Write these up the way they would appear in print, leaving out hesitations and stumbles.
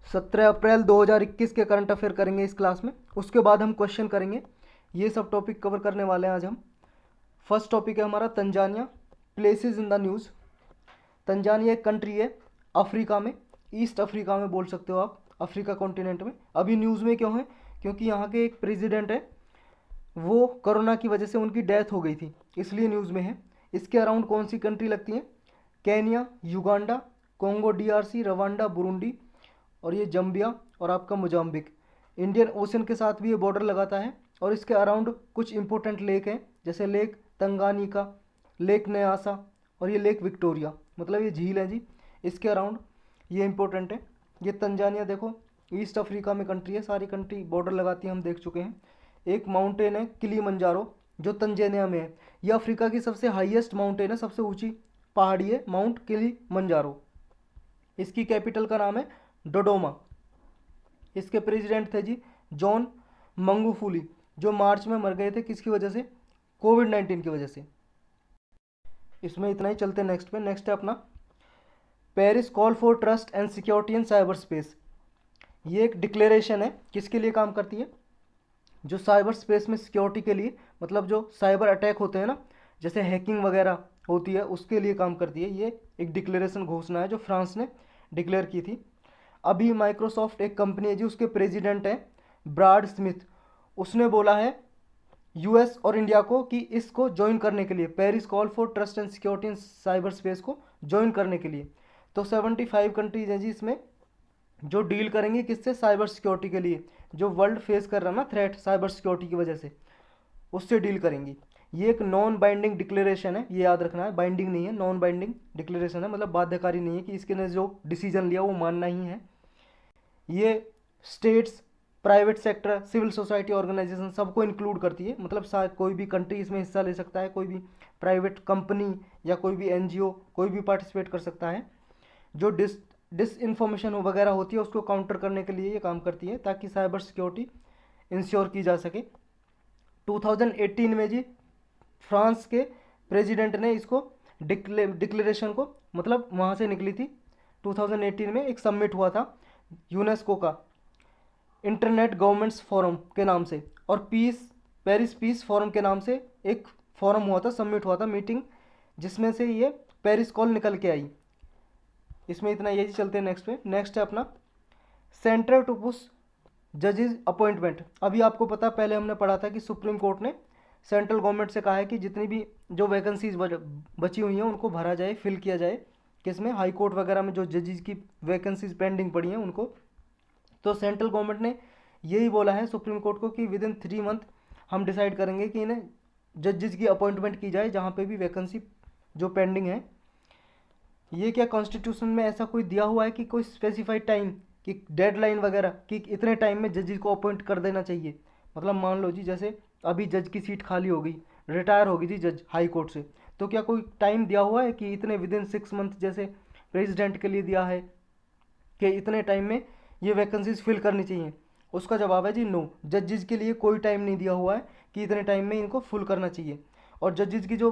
17 अप्रैल 2021 के current affair करेंगे इस क्लास में। उसके बाद हम क्वेश्चन करेंगे। ये सब टॉपिक कवर करने वाले हैं आज हम। फर्स्ट टॉपिक है हमारा Tanzania, places in the news. Tanzania एक कंट्री है अफ्रीका में, ईस्ट अफ्रीका में बोल सकते हो आप, अफ्रीका कॉन्टिनेंट में। अभी न्यूज़ में क्यों है? क्योंकि यहाँ के एक प्रेसिडेंट है, वो कोरोना की वजह से उनकी डेथ हो गई थी, इसलिए न्यूज़ में है। इसके अराउंड कौन सी कंट्री लगती है? Kenya, Uganda, Congo DRC, Rwanda, Burundi और ये जम्बिया और आपका मोजाम्बिक। इंडियन ओशन के साथ भी ये बॉर्डर लगाता है। और इसके अराउंड कुछ इंपॉर्टेंट लेक हैं, जैसे लेक तंगानिका, लेक न्यासा और ये लेक विक्टोरिया, मतलब ये झील है जी। इसके अराउंड ये इंपॉर्टेंट है। ये तंजानिया देखो ईस्ट अफ्रीका में कंट्री है, सारी कंट्री बॉर्डर लगाती है, हम देख चुके हैं। एक माउंटेन है किलीमंजारो जो तंजानिया में है। ये अफ्रीका की सबसे हाईएस्ट माउंटेन है, सबसे ऊंची पहाड़ी है माउंट किलीमंजारो। इसकी कैपिटल का नाम है डोडोमा। इसके प्रेसिडेंट थे जी जॉन मंगुफुली, जो मार्च में मर गए थे। किसकी वजह से? कोविड-19 की वजह से। इसमें इतना ही, चलते नेक्स्ट पे। नेक्स्ट है अपना Paris call for trust and security in cyber space. ये एक डिक्लेरेशन है, किसके लिए काम करती है? जो साइबर स्पेस में सिक्योरिटी के लिए, मतलब जो साइबर अटैक होते हैं ना, जैसे हैकिंग वगैरह होती है, उसके लिए काम करती है। ये एक डिक्लेरेशन, घोषणा है जो फ्रांस ने डिक्लेयर की थी। अभी माइक्रोसॉफ्ट एक कंपनी है जी, उसके प्रेसिडेंट हैं ब्राड स्मिथ। उसने बोला है यूएस और इंडिया को कि इसको ज्वाइन करने के लिए, Paris call for trust and security in cyber space को ज्वाइन करने के लिए। तो 75 कंट्रीज हैं जी इसमें, जो डील करेंगी किससे? साइबर सिक्योरिटी के लिए। जो वर्ल्ड फेस कर रहा है ना थ्रेट साइबर सिक्योरिटी की वजह से, उससे डील करेंगी। ये एक नॉन बाइंडिंग डिक्लेरेशन है, ये याद रखना है। बाइंडिंग नहीं है, नॉन बाइंडिंग डिक्लेरेशन है, मतलब बाध्यकारी नहीं है कि इसके ने जो डिसीजन लिया वो मानना ही है। ये states, private sector, civil society organization सबको इंक्लूड करती है। मतलब कोई भी कंट्री इसमें हिस्सा ले सकता है, कोई भी प्राइवेट कंपनी या कोई भी एनजीओ, कोई भी पार्टिसिपेट कर सकता है। जो डिस इन्फॉर्मेशन वगैरह होती है उसको काउंटर करने के लिए ये काम करती है, ताकि साइबर सिक्योरिटी इंश्योर की जा सके। 2018 में जी फ्रांस के प्रेसिडेंट ने इसको डिक्लेरेशन को, मतलब वहाँ से निकली थी। 2018 में एक समिट हुआ था यूनेस्को का, इंटरनेट गवर्नमेंट्स फोरम के नाम से, और पेरिस पीस फोरम के नाम से एक फोरम हुआ था, समिट हुआ था, मीटिंग, जिसमें से ये पेरिस कॉल निकल के आई। इसमें इतना यही। चलते हैं नेक्स्ट पे। नेक्स्ट है अपना सेंटर टू पुश जजेस अपॉइंटमेंट। अभी आपको पता, पहले हमने पढ़ा था कि सुप्रीम कोर्ट ने सेंट्रल गवर्नमेंट से कहा है कि जितनी भी जो वैकेंसीज बची हुई हैं उनको भरा जाए, फिल किया जाए। किसमें? हाई कोर्ट वगैरह में जो जजेस की वैकेंसीज पेंडिंग पड़ी हैं उनको। तो सेंट्रल गवर्नमेंट ने यही बोला है सुप्रीम कोर्ट को कि विद इन 3 मंथ हम डिसाइड करेंगे कि इन्हें जजेस की अपॉइंटमेंट की जाए जहाँ पे भी वैकेंसी जो पेंडिंग है। ये क्या कॉन्स्टिट्यूशन में ऐसा कोई दिया हुआ है कि कोई स्पेसिफाइड टाइम कि डेडलाइन वगैरह कि इतने टाइम में जजेस को अपॉइंट कर देना चाहिए? मतलब मान लो जी, जैसे अभी जज की सीट खाली हो गई, रिटायर होगी जी जज हाई कोर्ट से, तो क्या कोई टाइम दिया हुआ है कि इतने विद इन 6 मंथ, जैसे प्रेसिडेंट के लिए दिया है कि इतने टाइम में ये वैकेंसीज फिल करनी चाहिए? उसका जवाब है जी नो। जजेस के लिए कोई टाइम नहीं दिया हुआ है कि इतने टाइम में इनको फुल करना चाहिए। और जजेस की जो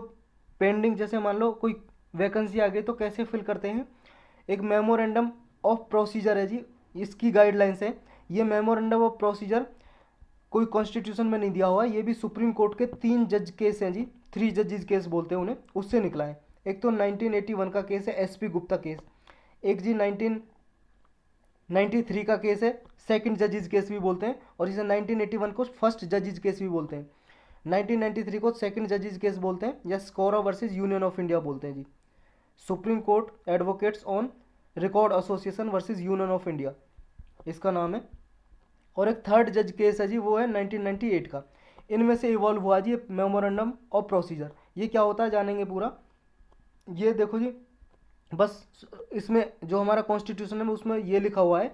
पेंडिंग, जैसे मान लो कोई वैकेंसी आ गई तो कैसे फिल करते हैं? एक मेमोरेंडम ऑफ प्रोसीजर है जी, इसकी गाइडलाइंस है। ये मेमोरेंडम ऑफ प्रोसीजर कोई कॉन्स्टिट्यूशन में नहीं दिया हुआ है, ये भी सुप्रीम कोर्ट के 3 जज केस हैं जी, 3 जजेस केस बोलते हैं उन्हें, उससे निकला है। एक तो 1981 का केस है एसपी गुप्ता केस, एक जी 1993 का केस है सेकंड जजेस केस भी बोलते हैं, और इसे 1981 को फर्स्ट जजेस केस भी बोलते हैं। 1993 को सेकंड जजेस केस बोलते हैं, या SCORA versus Union of India बोलते हैं जी। Supreme Court advocates on record association versus Union of India, इसका नाम है। और एक थर्ड जज केस है जी, वो है 1998 का। इनमें से इवॉल्व हुआ जी मेमोरेंडम ऑफ प्रोसीजर। ये क्या होता है जानेंगे पूरा। ये देखो जी, बस इसमें जो हमारा कॉन्स्टिट्यूशन है उसमें ये लिखा हुआ है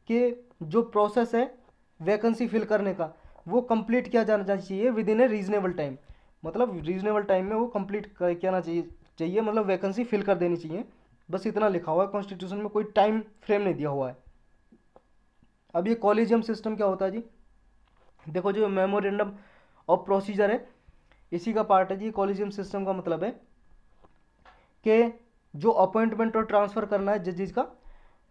कि जो प्रोसेस है वैकेंसी फिल करने का, वो कंप्लीट किया जाना चाहिए with in A reasonable time. मतलब रीजनेबल टाइम में वो कंप्लीट करना चाहिए, मतलब वैकेंसी फिल कर देनी चाहिए। बस इतना लिखा हुआ है कॉन्स्टिट्यूशन में, कोई टाइम फ्रेम नहीं दिया हुआ है। अब ये कॉलेजियम सिस्टम क्या होता है जी? देखो जो मेमोरेंडम ऑफ प्रोसीजर है इसी का पार्ट है जी। कॉलेजियम सिस्टम का मतलब है कि जो अपॉइंटमेंट और ट्रांसफ़र करना है जजेस का,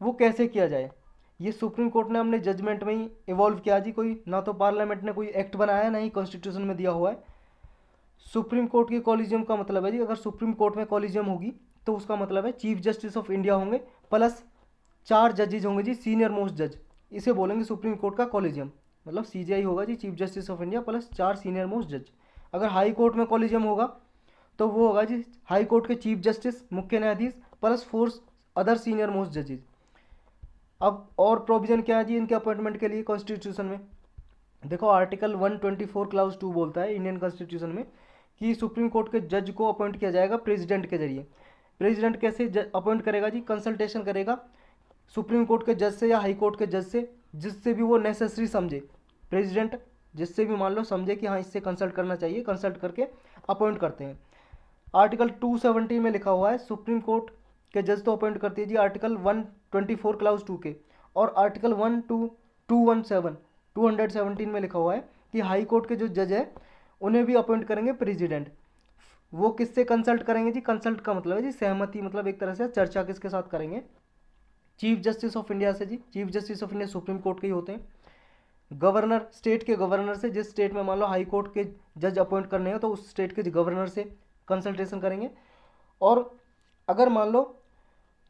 वो कैसे किया जाए। ये सुप्रीम कोर्ट ने अपने जजमेंट में ही इवॉल्व किया जी, कोई ना तो पार्लियामेंट ने कोई एक्ट बनाया ना ही कॉन्स्टिट्यूशन में दिया हुआ है। सुप्रीम कोर्ट के कॉलेजियम का मतलब है जी, अगर सुप्रीम कोर्ट में कॉलेजियम होगी तो उसका मतलब है चीफ जस्टिस ऑफ इंडिया होंगे प्लस 4 जजेज होंगे जी, सीनियर मोस्ट जज, इसे बोलेंगे सुप्रीम कोर्ट का कॉलेजियम। मतलब सीजीआई होगा जी Chief justice of India plus 4 senior most जज। अगर हाई कोर्ट में कॉलेजियम होगा तो वो होगा जी हाई कोर्ट के चीफ जस्टिस मुख्य न्यायाधीश प्लस 4 अदर सीनियर मोस्ट जजेज। अब और प्रोविजन क्या है जी इनके अपॉइंटमेंट के लिए कॉन्स्टिट्यूशन में, देखो आर्टिकल 124 क्लाउज 2 बोलता है इंडियन कॉन्स्टिट्यूशन में कि सुप्रीम कोर्ट के जज को अपॉइंट किया जाएगा प्रेसिडेंट के जरिए। प्रेसिडेंट कैसे अपॉइंट करेगा जी, कंसल्टेशन करेगा सुप्रीम कोर्ट के जज से या हाई कोर्ट के जज से, जिससे भी वो नेसेसरी समझे। प्रेसिडेंट जिससे भी मान लो समझे कि हाँ इससे कंसल्ट करना चाहिए, कंसल्ट करके अपॉइंट करते हैं। आर्टिकल 270 में लिखा हुआ है सुप्रीम कोर्ट के जज तो अपॉइंट करती है जी आर्टिकल 124 क्लाउज 2 के, और आर्टिकल 217 में लिखा हुआ है कि हाई कोर्ट के जो जज है उन्हें भी अपॉइंट करेंगे प्रेसिडेंट। वो किससे कंसल्ट करेंगे जी, कंसल्ट का मतलब है जी सहमति, मतलब एक तरह से चर्चा किसके साथ करेंगे, चीफ जस्टिस ऑफ इंडिया से जी। Chief justice of India Supreme Court के ही होते हैं। गवर्नर, स्टेट के गवर्नर से, जिस स्टेट में मान लो हाई कोर्ट के जज अपॉइंट करने हैं तो उस स्टेट के गवर्नर से कंसल्टेशन करेंगे। और अगर मान लो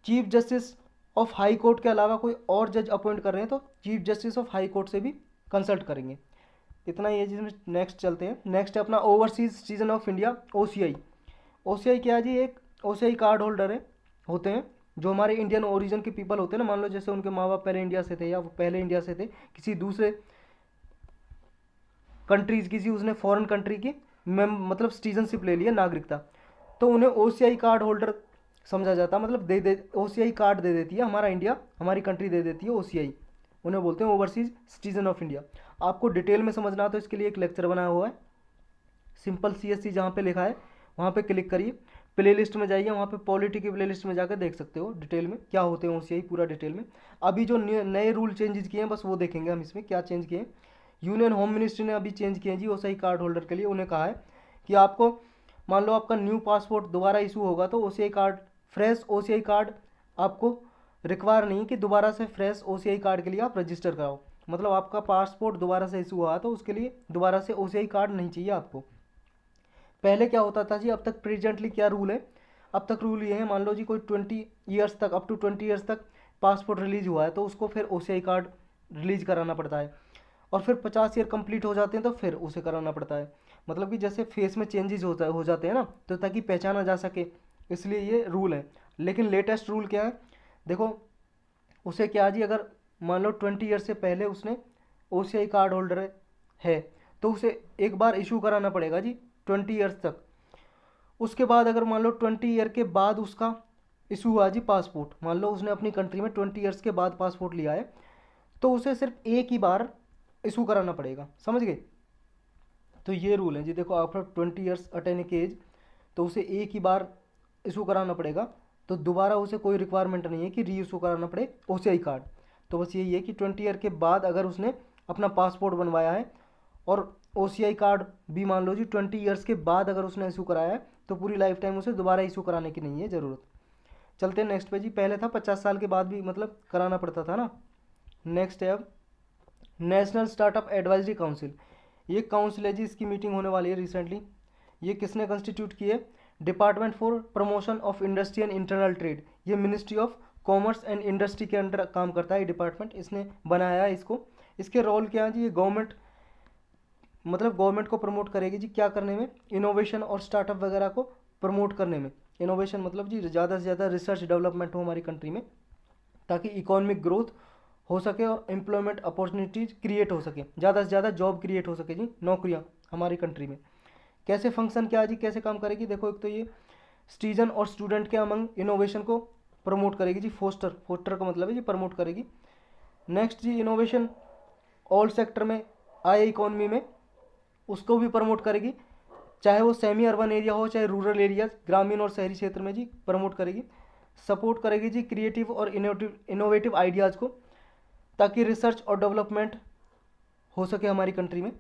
chief justice of high court के अलावा कोई और जज अपॉइंट कर रहे हैं तो chief justice of high court से भी कंसल्ट करेंगे। इतना ही है जिसमें नेक्स्ट चलते हैं। नेक्स्ट है अपना overseas citizen of India, OCI. OCI क्या है जी, एक ओसीआई कार्ड होल्डर है, होते हैं जो हमारे इंडियन ओरिजिन के पीपल होते हैं ना, मान लो जैसे उनके माँ बाप पहले इंडिया से थे या वो पहले इंडिया से थे, किसी दूसरे कंट्रीज, किसी उसने फॉरेन कंट्री की मतलब सिटीजनशिप ले लिया, नागरिकता, तो उन्हें ओसीआई कार्ड होल्डर समझा जाता है। मतलब दे ओसीआई कार्ड दे देती है हमारा इंडिया, हमारी कंट्री दे देती है ओसीआई, उन्हें बोलते हैं ओवरसीज सिटीजन ऑफ इंडिया। आपको डिटेल में समझना हो तो इसके लिए एक लेक्चर बनाया हुआ है, सिंपल सीएससी, जहाँ पे लिखा है वहाँ पे क्लिक करिए, प्ले लिस्ट में जाइए, वहाँ पे पॉलिटी की प्ले लिस्ट में जाकर देख सकते हो डिटेल में क्या होते हैं ओसीआई, पूरा डिटेल में। अभी जो नए रूल चेंजेस किए हैं बस वो देखेंगे हम, इसमें क्या चेंज किए हैं। यूनियन होम मिनिस्ट्री ने अभी चेंज किए हैं जी ओसीआई कार्ड होल्डर के लिए। उन्हें कहा है कि आपको मान लो आपका न्यू पासपोर्ट दोबारा इशू होगा तो OCI card, fresh OCI card आपको रिक्वायर नहीं कि दोबारा से फ्रेश ओसीआई कार्ड के लिए आप रजिस्टर कराओ। मतलब आपका पासपोर्ट दोबारा से इशू हुआ तो उसके लिए दोबारा से ओसीआई कार्ड नहीं चाहिए आपको। पहले क्या होता था जी, अब तक प्रेजेंटली क्या रूल है, अब तक रूल ये है, मान लो जी कोई 20 ईयर्स तक, अप टू 20 ईयर्स तक पासपोर्ट रिलीज हुआ है तो उसको फिर ओसीआई कार्ड रिलीज कराना पड़ता है, और फिर 50 ईयर कंप्लीट हो जाते हैं तो फिर उसे कराना पड़ता है। मतलब कि जैसे फेस में चेंजेस हो जाते हैं ना, तो ताकि पहचाना जा सके, इसलिए ये रूल है। लेकिन लेटेस्ट रूल क्या है, देखो उसे क्या जी, अगर मान लो 20 ईयर से पहले उसने ओसीआई कार्ड होल्डर है तो उसे एक बार इशू कराना पड़ेगा जी 20 ईयर्स तक। उसके बाद अगर मान लो 20 ईयर के बाद उसका इशू हुआ जी पासपोर्ट, मान लो उसने अपनी कंट्री में 20 ईयर्स के बाद पासपोर्ट लिया है तो उसे सिर्फ एक ही बार इशू कराना पड़ेगा, समझ गए। तो ये रूल है जी, देखो आफ्टर 20 ईयर्स अटेनिंग एज तो उसे एक ही बार इशू कराना पड़ेगा, तो दोबारा उसे कोई रिक्वायरमेंट नहीं है कि री इशू कराना पड़े ओसीआई कार्ड। तो बस यही है कि 20 ईयर के बाद अगर उसने अपना पासपोर्ट बनवाया है और ओसीआई कार्ड भी मान लो जी 20 ईयर्स के बाद अगर उसने इशू कराया है तो पूरी लाइफ टाइम उसे दोबारा इशू कराने की नहीं है ज़रूरत। चलते हैं नेक्स्ट पे जी, पहले था 50 साल के बाद भी मतलब कराना पड़ता था ना। नेक्स्ट है अब नेशनल स्टार्टअप एडवाइजरी काउंसिल। ये काउंसिल है जी, इसकी मीटिंग होने वाली है रिसेंटली। ये किसने कंस्टिट्यूट की है, Department for Promotion of Industry and Internal Trade, ये Ministry of Commerce and Industry के अंडर काम करता है डिपार्टमेंट, इसने बनाया है इसको। इसके रोल क्या है जी, ये गवर्नमेंट मतलब गवर्नमेंट को प्रमोट करेगी जी, क्या करने में, इनोवेशन और स्टार्टअप वगैरह को प्रमोट करने में। इनोवेशन मतलब जी ज़्यादा से ज़्यादा रिसर्च डेवलपमेंट हो हमारी कंट्री में, ताकि इकोनॉमिक ग्रोथ हो सके और एम्प्लॉयमेंट अपॉर्चुनिटीज़ क्रिएट हो सके, ज़्यादा से ज़्यादा जॉब क्रिएट हो सके जी, नौकरियाँ हमारी कंट्री में। कैसे फंक्शन क्या है जी, कैसे काम करेगी, देखो एक तो ये सिटीजन और स्टूडेंट के अमंग इनोवेशन को प्रमोट करेगी जी, फोस्टर का मतलब है जी प्रमोट करेगी। नेक्स्ट जी इनोवेशन ऑल सेक्टर में आए इकोनॉमी में उसको भी प्रमोट करेगी, चाहे वो सेमी अर्बन एरिया हो चाहे रूरल एरिया, ग्रामीण और शहरी क्षेत्र में जी प्रमोट करेगी। सपोर्ट करेगी जी क्रिएटिव और इनोवेटिव आइडियाज़ को, ताकि रिसर्च और डेवलपमेंट हो सके हमारी कंट्री में।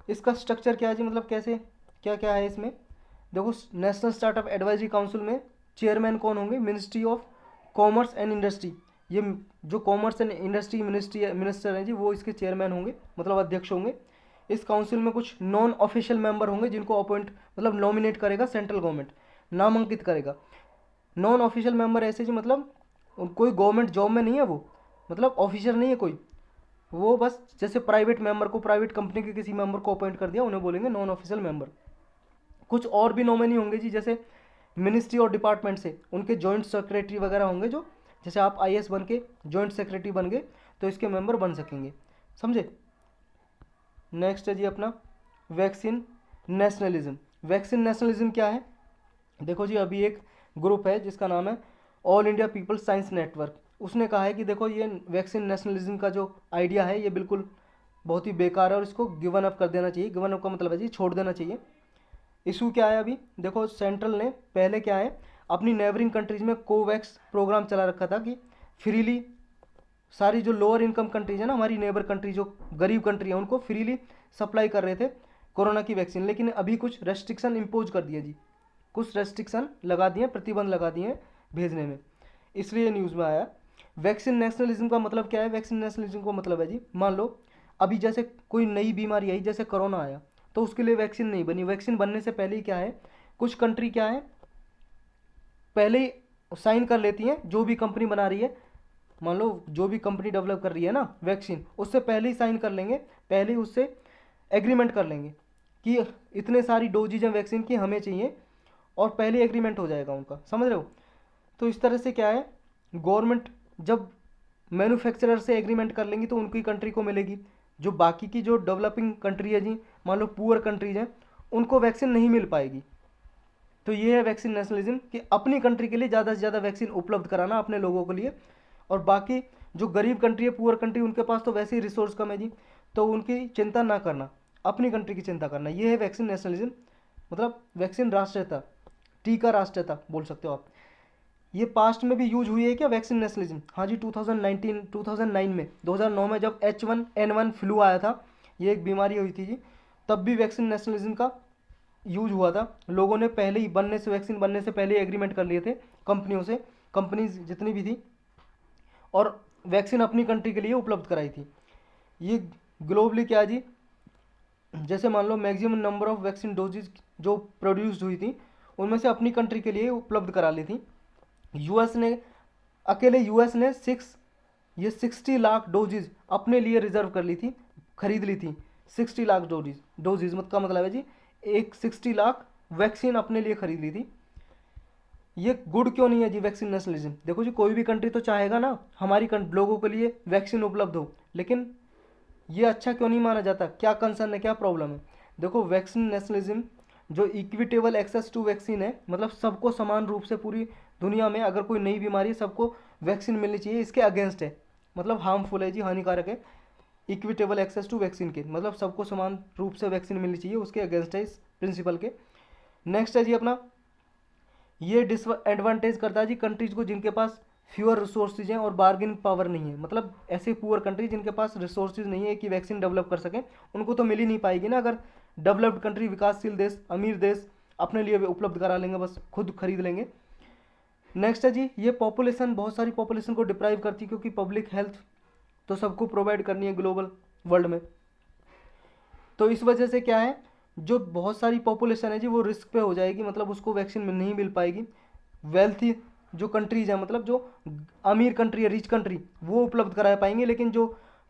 इसका स्ट्रक्चर क्या है जी, मतलब कैसे क्या क्या है इसमें, देखो नेशनल स्टार्टअप एडवाइजरी काउंसिल में चेयरमैन कौन होंगे, ministry of Commerce and industry, ये जो कॉमर्स एंड इंडस्ट्री मिनिस्टर हैं जी, वो इसके चेयरमैन होंगे, मतलब अध्यक्ष होंगे। इस काउंसिल में कुछ नॉन ऑफिशियल मेंबर होंगे जिनको अपॉइंट मतलब नॉमिनेट करेगा सेंट्रल गवर्नमेंट, नामांकित करेगा। नॉन ऑफिशियल मेंबर ऐसे जी मतलब कोई गवर्नमेंट जॉब में नहीं है वो, मतलब ऑफिसर नहीं है कोई, वो बस जैसे प्राइवेट मेंबर को, प्राइवेट कंपनी के किसी मेंबर को अपॉइंट कर दिया, उन्हें बोलेंगे नॉन ऑफिशियल मेंबर। कुछ और भी नॉमिनी होंगे जी, जैसे मिनिस्ट्री और डिपार्टमेंट से उनके जॉइंट सेक्रेटरी वगैरह होंगे, जो जैसे आप आईएएस बन के जॉइंट सेक्रेटरी बन गए तो इसके मेंबर बन सकेंगे, समझे। नेक्स्ट है जी अपना वैक्सीन नेशनलिज्म। वैक्सीन नेशनलिज्म क्या है, देखो जी अभी एक ग्रुप है जिसका नाम है all India people science network, उसने कहा है कि देखो ये वैक्सीन नेशनलिज्म का जो आइडिया है ये बिल्कुल बहुत ही बेकार है और इसको गिवन अप कर देना चाहिए। गिवन अप का मतलब है जी छोड़ देना चाहिए। इशू क्या है अभी देखो, सेंट्रल ने पहले क्या है अपनी नेबरिंग कंट्रीज में कोवैक्स प्रोग्राम चला रखा था कि फ्रीली सारी जो लोअर इनकम कंट्रीज है ना, हमारी नेबर कंट्री जो गरीब कंट्री है, उनको फ्रीली सप्लाई कर रहे थे कोरोना की वैक्सीन। लेकिन अभी कुछ रेस्ट्रिक्शन इम्पोज कर दिया जी, कुछ रेस्ट्रिक्शन लगा दिए, प्रतिबंध लगा दिए हैं भेजने में, इसलिए न्यूज़ में आया। वैक्सीन नेशनलिज्म का मतलब क्या है, वैक्सीन नेशनलिज्म का मतलब है जी मान लो अभी जैसे कोई नई बीमारी आई, जैसे कोरोना आया, तो उसके लिए वैक्सीन नहीं बनी। वैक्सीन बनने से पहले ही क्या है, कुछ कंट्री क्या है पहले ही साइन कर लेती हैं, जो भी कंपनी बना रही है, मान लो जो भी कंपनी डेवलप कर रही है ना वैक्सीन, उससे पहले ही साइन कर लेंगे, पहले ही उससे एग्रीमेंट कर लेंगे कि इतने सारी डोजेज हैं वैक्सीन की हमें चाहिए, और पहले एग्रीमेंट हो जाएगा उनका, समझ रहे हो। तो इस तरह से क्या है, गवर्नमेंट जब मैन्युफैक्चरर से एग्रीमेंट कर लेंगी तो उनकी कंट्री को मिलेगी। जो बाकी की जो डेवलपिंग कंट्री है जी, मान लो पुअर कंट्रीज हैं, उनको वैक्सीन नहीं मिल पाएगी। तो ये है वैक्सीन नेशनलिज्म कि अपनी कंट्री के लिए ज़्यादा से ज़्यादा वैक्सीन उपलब्ध कराना अपने लोगों के लिए, और बाकी जो गरीब कंट्री है, पुअर कंट्री, उनके पास तो वैसे ही रिसोर्स कम है जी, तो उनकी चिंता ना करना, अपनी कंट्री की चिंता करना। ये है वैक्सीन नेशनलिज्म, मतलब वैक्सीन राष्ट्रीयता, टीका राष्ट्रीयता बोल सकते हो आप। ये पास्ट में भी यूज हुई है क्या वैक्सीन नेशनलिज्म? हाँ जी, 2009 में 2009 में जब H1N1 फ्लू आया था, ये एक बीमारी हुई थी जी, तब भी वैक्सीन नेशनलिज्म का यूज हुआ था। लोगों ने पहले ही वैक्सीन बनने से पहले एग्रीमेंट कर लिए थे कंपनियों से, कंपनीज जितनी भी थी, और वैक्सीन अपनी कंट्री के लिए उपलब्ध कराई थी। ये ग्लोबली क्या जी, जैसे मान लो maximum number of vaccine doses जो प्रोड्यूस्ड हुई थी, उनमें से अपनी कंट्री के लिए उपलब्ध करा ली थी। यूएस ने अकेले यूएस ने 60 लाख डोजेज अपने लिए रिजर्व कर ली थी, खरीद ली थी। 60 लाख डोजेज का मतलब है जी एक 60 लाख वैक्सीन अपने लिए खरीद ली थी। ये गुड क्यों नहीं है जी वैक्सीन नेशनलिज्म? देखो जी कोई भी कंट्री तो चाहेगा ना हमारी लोगों के लिए वैक्सीन उपलब्ध हो, लेकिन ये अच्छा क्यों नहीं माना जाता? क्या कंसर्न है, क्या प्रॉब्लम है? देखो वैक्सीन नेशनलिज्म जो इक्विटेबल एक्सेस टू वैक्सीन है, मतलब सबको समान रूप से पूरी दुनिया में अगर कोई नई बीमारी है सबको वैक्सीन मिलनी चाहिए, इसके अगेंस्ट है, मतलब हार्मफुल है जी, हानिकारक है। इक्विटेबल एक्सेस टू वैक्सीन के मतलब सबको समान रूप से वैक्सीन मिलनी चाहिए, उसके अगेंस्ट है इस प्रिंसिपल के। नेक्स्ट है जी अपना, ये डिसएडवांटेज करता है जी कंट्रीज को जिनके पास फ्यूअर रिसोर्सेज हैं और बार्गेनिंग पावर नहीं है, मतलब ऐसे पुअर कंट्री जिनके पास रिसोर्सेज नहीं है कि वैक्सीन डेवलप कर सकें, उनको तो मिल ही नहीं पाएगी ना। अगर डेवलप्ड कंट्री, विकासशील देश, अमीर देश अपने लिए उपलब्ध करा लेंगे, बस खुद खरीद लेंगे। नेक्स्ट है जी, ये पॉपुलेशन, बहुत सारी पॉपुलेशन को डिप्राइव करती है, क्योंकि पब्लिक हेल्थ तो सबको प्रोवाइड करनी है ग्लोबल वर्ल्ड में। तो इस वजह से क्या है, जो बहुत सारी पॉपुलेशन है जी वो रिस्क पे हो जाएगी, मतलब उसको वैक्सीन नहीं मिल पाएगी। वेल्थी जो कंट्रीज है, मतलब जो अमीर कंट्री है, रिच कंट्री, वो उपलब्ध करा पाएंगे, लेकिन जो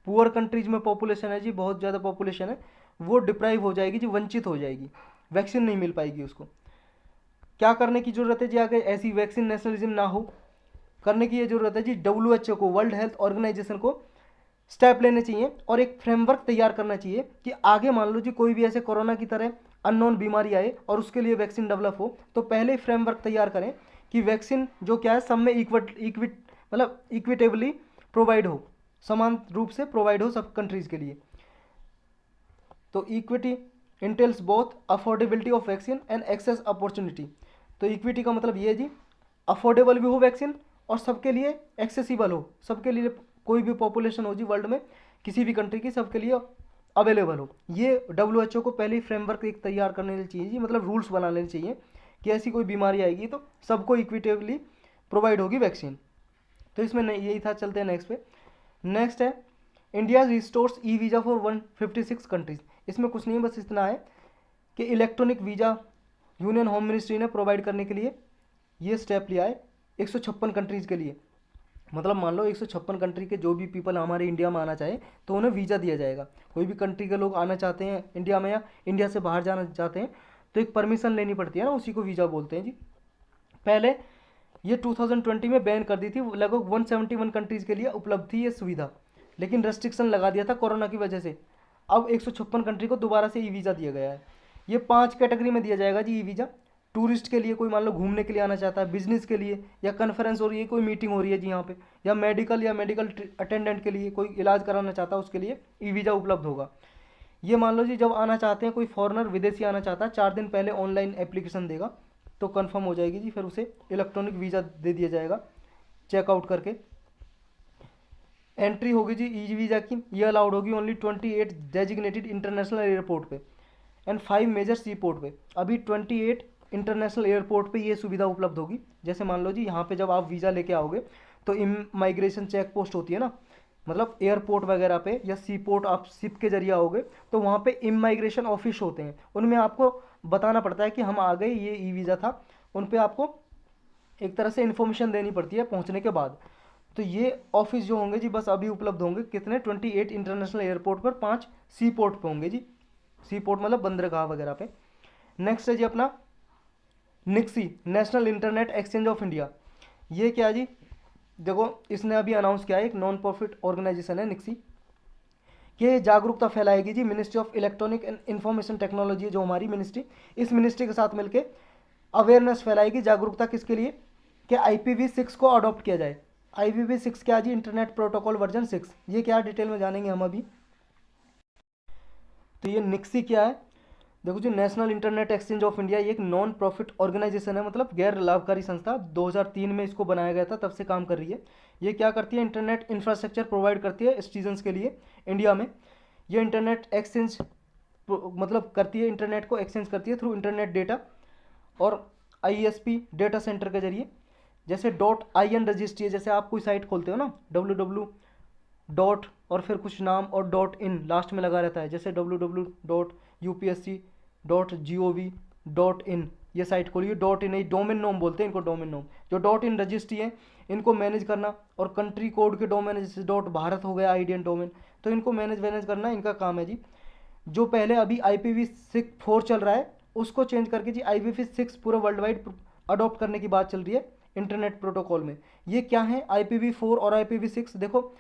पुअर कंट्रीज में पॉपुलेशन है जी, बहुत ज़्यादा पॉपुलेशन है, वो डिप्राइव हो जाएगी जी, वंचित हो जाएगी, वैक्सीन नहीं मिल पाएगी उसको। क्या करने की ज़रूरत है जी आगे ऐसी वैक्सीन नेशनलिज्म ना हो? करने की ये ज़रूरत है जी WHO को, वर्ल्ड हेल्थ ऑर्गेनाइजेशन को स्टेप लेने चाहिए और एक फ्रेमवर्क तैयार करना चाहिए कि आगे मान लो जी कोई भी ऐसे कोरोना की तरह अननोन बीमारी आए और उसके लिए वैक्सीन डेवलप हो, तो पहले फ्रेमवर्क तैयार करें कि वैक्सीन जो क्या है सब में मतलब इक्विटेबली प्रोवाइड हो, समान रूप से प्रोवाइड हो सब कंट्रीज़ के लिए। तो equity entails both affordability of vaccine and access opportunity. तो इक्विटी का मतलब ये है जी अफोर्डेबल भी हो वैक्सीन और सबके लिए एक्सेसिबल हो, सबके लिए, कोई भी पॉपुलेशन हो जी वर्ल्ड में किसी भी कंट्री की, सबके लिए अवेलेबल हो। ये WHO को पहले ही फ्रेमवर्क एक तैयार करने चाहिए जी, मतलब रूल्स बना लेने चाहिए कि ऐसी कोई बीमारी आएगी तो सबको इक्विटेबली प्रोवाइड होगी वैक्सीन। तो इसमें नहीं, यही था। चलते हैं नेक्स्ट पे। नेक्स्ट है India restores e visa for 156 countries. इसमें कुछ नहीं, बस इतना है कि electronic visa union home ministry ने प्रोवाइड करने के लिए ये स्टेप लिया है 156 कंट्रीज़ के लिए। मतलब मान लो 156 कंट्री के जो भी पीपल हमारे इंडिया में आना चाहे तो उन्हें वीज़ा दिया जाएगा। कोई भी कंट्री के लोग आना चाहते हैं इंडिया में या इंडिया से बाहर जाना चाहते हैं तो एक परमिशन लेनी पड़ती है ना, उसी को वीज़ा बोलते हैं जी। पहले ये 2020 में बैन कर दी थी, लगभग 171 कंट्रीज़ के लिए उपलब्ध थी ये सुविधा, लेकिन रेस्ट्रिक्शन लगा दिया था कोरोना की वजह से। अब 156 कंट्री को दोबारा से ई वीज़ा दिया गया है। ये 5 कैटेगरी में दिया जाएगा जी ई वीज़ा। टूरिस्ट के लिए, कोई मान लो घूमने के लिए आना चाहता है, बिजनेस के लिए, या कन्फ्रेंस हो रही है, कोई मीटिंग हो रही है जी यहाँ पे, या मेडिकल अटेंडेंट के लिए, कोई इलाज कराना चाहता है उसके लिए ई वीज़ा उपलब्ध होगा। ये मान लो जी जब आना चाहते हैं कोई फॉरेनर, विदेशी आना चाहता है, 4 दिन पहले ऑनलाइन एप्लीकेशन देगा तो कंफर्म हो जाएगी जी, फिर उसे इलेक्ट्रॉनिक वीज़ा दे दिया जाएगा चेकआउट करके। एंट्री होगी जी ई वीज़ा की, ये अलाउड होगी ओनली 28 डेजिग्नेटेड इंटरनेशनल एयरपोर्ट पे एंड 5 मेजर सी पोर्ट पे। अभी 28 इंटरनेशनल एयरपोर्ट पे ये सुविधा उपलब्ध होगी। जैसे मान लो जी यहाँ पे जब आप वीज़ा लेके आओगे तो इमाइग्रेशन चेक पोस्ट होती है ना, मतलब एयरपोर्ट वगैरह पे या सी पोर्ट, आप शिप के जरिए आओगे तो वहाँ पे इमाइग्रेशन ऑफिस होते हैं, उनमें आपको बताना पड़ता है कि हम आ गए, ये ई वीज़ा था। उन पे आपको एक तरह से इन्फॉर्मेशन देनी पड़ती है पहुँचने के बाद। तो ये ऑफिस जो होंगे जी बस अभी उपलब्ध होंगे कितने, 28 इंटरनेशनल एयरपोर्ट पर, 5 सी पोर्ट पे होंगे जी। सी पोर्ट मतलब बंदरगाह वगैरह पे। नेक्स्ट है जी अपना NIXI, national internet exchange of India. ये क्या जी, देखो इसने अभी अनाउंस किया है, एक नॉन प्रॉफिट ऑर्गेनाइजेशन है निक्सी, कि जागरूकता फैलाएगी जी Ministry of Electronic and Information Technology, जो हमारी मिनिस्ट्री, इस मिनिस्ट्री के साथ मिलकर अवेयरनेस फैलाएगी, जागरूकता किसके लिए, कि IPv6 को अडॉप्ट किया जाए। IPv6 क्या जी, इंटरनेट प्रोटोकॉल वर्जन 6। ये क्या डिटेल में जानेंगे हम अभी। तो ये निक्सी क्या है, देखो जी national internet exchange of India, ये एक नॉन प्रॉफिट ऑर्गेनाइजेशन है, मतलब गैर लाभकारी संस्था। 2003 में इसको बनाया गया था, तब से काम कर रही है। ये क्या करती है, इंटरनेट इंफ्रास्ट्रक्चर प्रोवाइड करती है सिटीजन्स के लिए इंडिया में। ये इंटरनेट एक्सचेंज मतलब करती है, इंटरनेट को एक्सचेंज करती है थ्रू इंटरनेट डेटा और ISP डेटा सेंटर के जरिए। जैसे .in रजिस्ट्री है, जैसे आप कोई साइट खोलते हो ना, www डॉट और फिर कुछ नाम और .in लास्ट में लगा रहता है, जैसे www.upsc.gov.in, ये साइट खोलिए। .in डोमेन नोम बोलते हैं इनको, डोमेन नोम। जो .in रजिस्ट्री है इनको मैनेज करना, और कंट्री कोड के डोमेन जैसे .भारत हो गया आइडियन डोमेन, तो इनको मैनेज करना इनका काम है जी। जो पहले अभी IPv4 चल रहा है उसको चेंज करके जी IPv6 पूरा वर्ल्ड वाइड अडॉप्ट करने की बात चल रही है इंटरनेट प्रोटोकॉल में। ये क्या है IPv4 और IPv6, देखो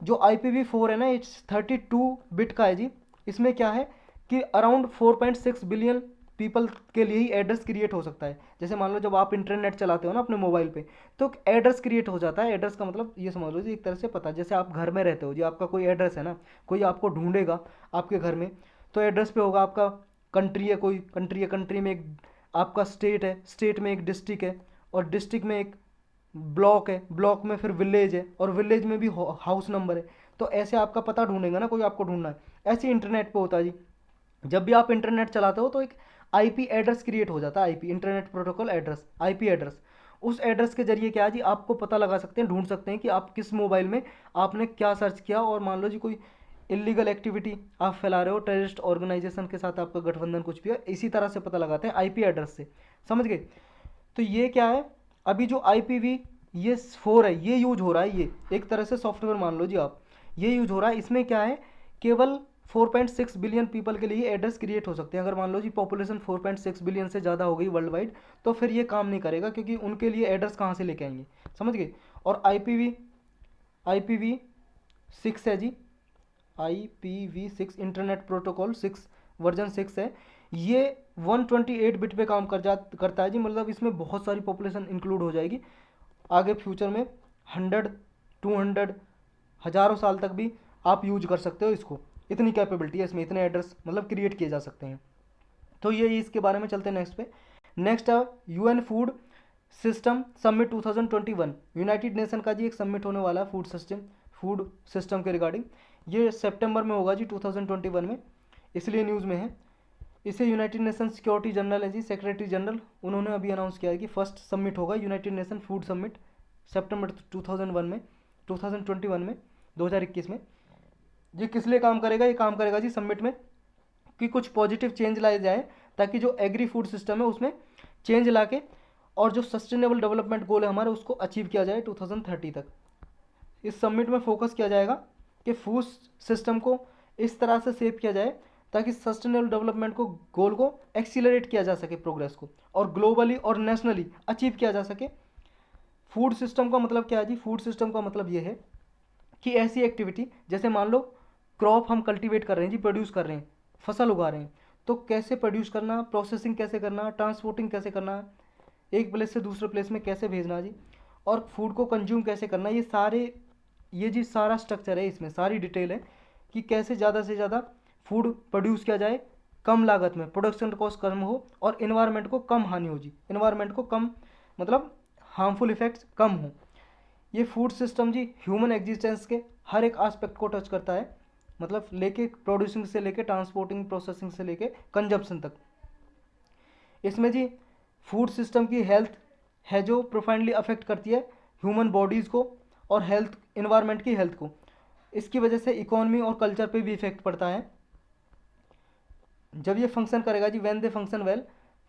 जो IPv4 है ना, ये 32 बिट का है जी। इसमें क्या है कि अराउंड 4.6 बिलियन पीपल के लिए ही एड्रेस क्रिएट हो सकता है। जैसे मान लो जब आप इंटरनेट चलाते हो ना अपने मोबाइल पे, तो एड्रेस क्रिएट हो जाता है। एड्रेस का मतलब ये समझ लो जी, एक तरह से पता, जैसे आप घर में रहते हो जी, आपका कोई एड्रेस है ना, कोई आपको ढूंढेगा आपके घर में, तो एड्रेस पे होगा आपका कंट्री है, कोई कंट्री है, कंट्री में एक आपका स्टेट है, स्टेट में एक डिस्ट्रिक्ट है, और डिस्ट्रिक्ट में एक ब्लॉक है, ब्लॉक में फिर विलेज है, और विलेज में भी हाउस नंबर है। तो ऐसे आपका पता ढूंढेगा ना, कोई आपको ढूंढना है, ऐसे इंटरनेट पे होता है जी। जब भी आप इंटरनेट चलाते हो तो एक IP एड्रेस क्रिएट हो जाता है, IP internet protocol address, IP address. उस एड्रेस के जरिए क्या है जी, आपको पता लगा सकते हैं, ढूंढ सकते हैं कि आप किस मोबाइल में आपने क्या सर्च किया, और मान लो जी कोई इलीगल एक्टिविटी आप फैला रहे हो, टेररिस्ट ऑर्गेनाइजेशन के साथ आपका गठबंधन कुछ भी है, इसी तरह से पता लगाते हैं IP एड्रेस से, समझ गए। तो ये क्या है, अभी जो IPv4 है ये यूज हो रहा है, ये एक तरह से सॉफ्टवेयर मान लो जी आप, ये यूज हो रहा है। इसमें क्या है, केवल 4.6 बिलियन पीपल के लिए एड्रेस क्रिएट हो सकते हैं। अगर मान लो जी पॉपुलेशन 4.6 बिलियन से ज़्यादा हो गई वर्ल्ड वाइड, तो फिर ये काम नहीं करेगा, क्योंकि उनके लिए एड्रेस कहाँ से लेके आएंगे, समझ गए। और IPv6 है जी, IPv6 इंटरनेट प्रोटोकॉल 6 वर्जन 6 है। ये 128 बिट पे काम करता है जी, मतलब इसमें बहुत सारी पॉपुलेशन इंक्लूड हो जाएगी आगे फ्यूचर में। 100, 200, हज़ारों साल तक भी आप यूज कर सकते हो इसको, इतनी कैपेबिलिटी है इसमें, इतने एड्रेस मतलब क्रिएट किए जा सकते हैं। तो ये इसके बारे में चलते हैं नेक्स्ट पे। नेक्स्ट है UN food system summit 2021, United nation का जी एक समिट होने वाला है फूड सिस्टम के रिगार्डिंग। ये सितंबर में होगा जी 2021 में, इसलिए न्यूज़ में है। इसे यूनाइटेड नेशन सिक्योरिटी जनरल है जी, सेक्रेटरी जनरल, उन्होंने अभी अनाउंस किया है कि फर्स्ट समिट होगा यूनाइटेड नेशन फूड समिट सितंबर 2001 में 2021 में 2021 में। ये किस लिए काम करेगा? ये काम करेगा जी समिट में कि कुछ पॉजिटिव चेंज लाए जाए ताकि जो एग्री फूड सिस्टम है उसमें चेंज ला के और जो सस्टेनेबल डेवलपमेंट गोल है हमारे उसको अचीव किया जाए 2030 तक। इस समिट में फोकस किया जाएगा कि फूड सिस्टम को इस तरह से शेप किया जाए ताकि सस्टेनेबल डेवलपमेंट को गोल को एक्सीलरेट किया जा सके, प्रोग्रेस को, और ग्लोबली और नेशनली अचीव किया जा सके। फूड सिस्टम का मतलब क्या है जी? फूड सिस्टम का मतलब ये है कि ऐसी एक्टिविटी, जैसे मान लो क्रॉप हम कल्टीवेट कर रहे हैं जी, प्रोड्यूस कर रहे हैं, फसल उगा रहे हैं, तो कैसे प्रोड्यूस करना, प्रोसेसिंग कैसे करना, ट्रांसपोर्टिंग कैसे करना, एक प्लेस से दूसरे प्लेस में कैसे भेजना जी, और फूड को कंज्यूम कैसे करना, ये जी सारा स्ट्रक्चर है, इसमें सारी डिटेल है कि कैसे ज़्यादा से ज़्यादा फूड प्रोड्यूस किया जाए कम लागत में, प्रोडक्शन कॉस्ट कम हो और इन्वायरमेंट को कम हानि हो जी, इन्वायरमेंट को कम मतलब हार्मफुल इफेक्ट्स कम हो। ये फूड सिस्टम जी ह्यूमन एग्जिस्टेंस के हर एक एस्पेक्ट को टच करता है, मतलब लेके प्रोड्यूसिंग से लेके ट्रांसपोर्टिंग, प्रोसेसिंग से लेके कंजप्शन तक। इसमें जी फूड सिस्टम की हेल्थ है जो प्रोफाइंडली अफेक्ट करती है ह्यूमन बॉडीज़ को और हेल्थ, इन्वायरमेंट की हेल्थ को। इसकी वजह से इकोनॉमी और कल्चर पे भी इफेक्ट पड़ता है। जब ये फंक्शन करेगा जी, when they function well,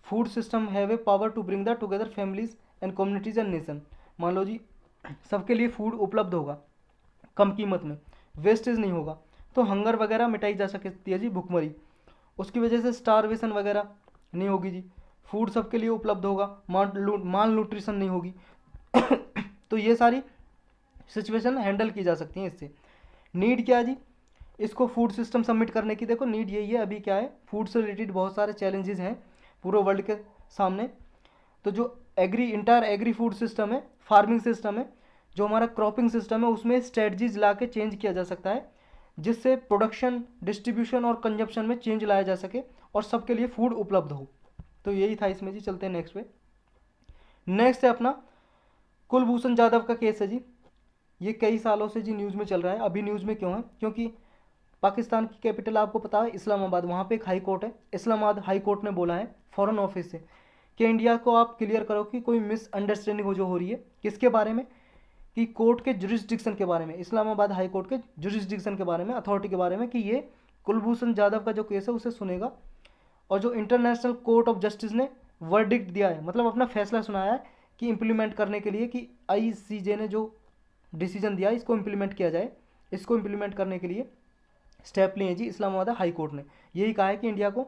food system have a power to bring the together families and communities and nation. मान लो जी सबके लिए फूड उपलब्ध होगा कम कीमत में, वेस्टेज नहीं होगा, तो हंगर वगैरह मिटाई जा सकती है जी, भुखमरी। उसकी वजह से स्टारवेशन वगैरह नहीं होगी जी, फूड सबके लिए उपलब्ध होगा, माल न्यूट्रिशन नहीं होगी। तो ये सारी सिचुएशन हैंडल की जा सकती हैं इससे। नीड क्या है जी इसको फूड सिस्टम सबमिट करने की? देखो नीड यही है, अभी क्या है, फूड से रिलेटेड बहुत सारे चैलेंजेस हैं पूरे वर्ल्ड के सामने। तो जो इंटायर एग्री फूड सिस्टम है, फार्मिंग सिस्टम है, जो हमारा क्रॉपिंग सिस्टम है, उसमें स्ट्रेटजीज ला के चेंज किया जा सकता है जिससे प्रोडक्शन, डिस्ट्रीब्यूशन और कंजप्शन में चेंज लाया जा सके और सबके लिए फूड उपलब्ध हो। तो यही था इसमें जी। चलते हैं नेक्स्ट पे। नेक्स्ट है अपना कुलभूषण जाधव का केस है जी। ये कई सालों से जी न्यूज़ में चल रहा है। अभी न्यूज़ में क्यों है? क्योंकि पाकिस्तान की कैपिटल आपको पता है इस्लामाबाद, वहाँ पे एक हाई कोर्ट है। इस्लामाबाद हाई कोर्ट ने बोला है फॉरेन ऑफिस से कि इंडिया को आप क्लियर करो कि कोई मिसअंडरस्टैंडिंग हो जो हो रही है, किसके बारे में, कि कोर्ट के जुरिस्डिक्शन के बारे में, इस्लामाबाद हाई कोर्ट के जुरिस्डिक्शन के बारे में, अथॉरिटी के बारे में, कि ये कुलभूषण जाधव का जो केस है उसे सुनेगा। और जो इंटरनेशनल कोर्ट ऑफ जस्टिस ने वर्डिक्ट दिया है, मतलब अपना फैसला सुनाया है कि इम्प्लीमेंट करने के लिए, कि ICJ ने जो डिसीजन दिया इसको इम्प्लीमेंट किया जाए, इसको इम्प्लीमेंट करने के लिए स्टेप लिए जी इस्लामाबाद हाई कोर्ट ने। यही कहा है कि इंडिया को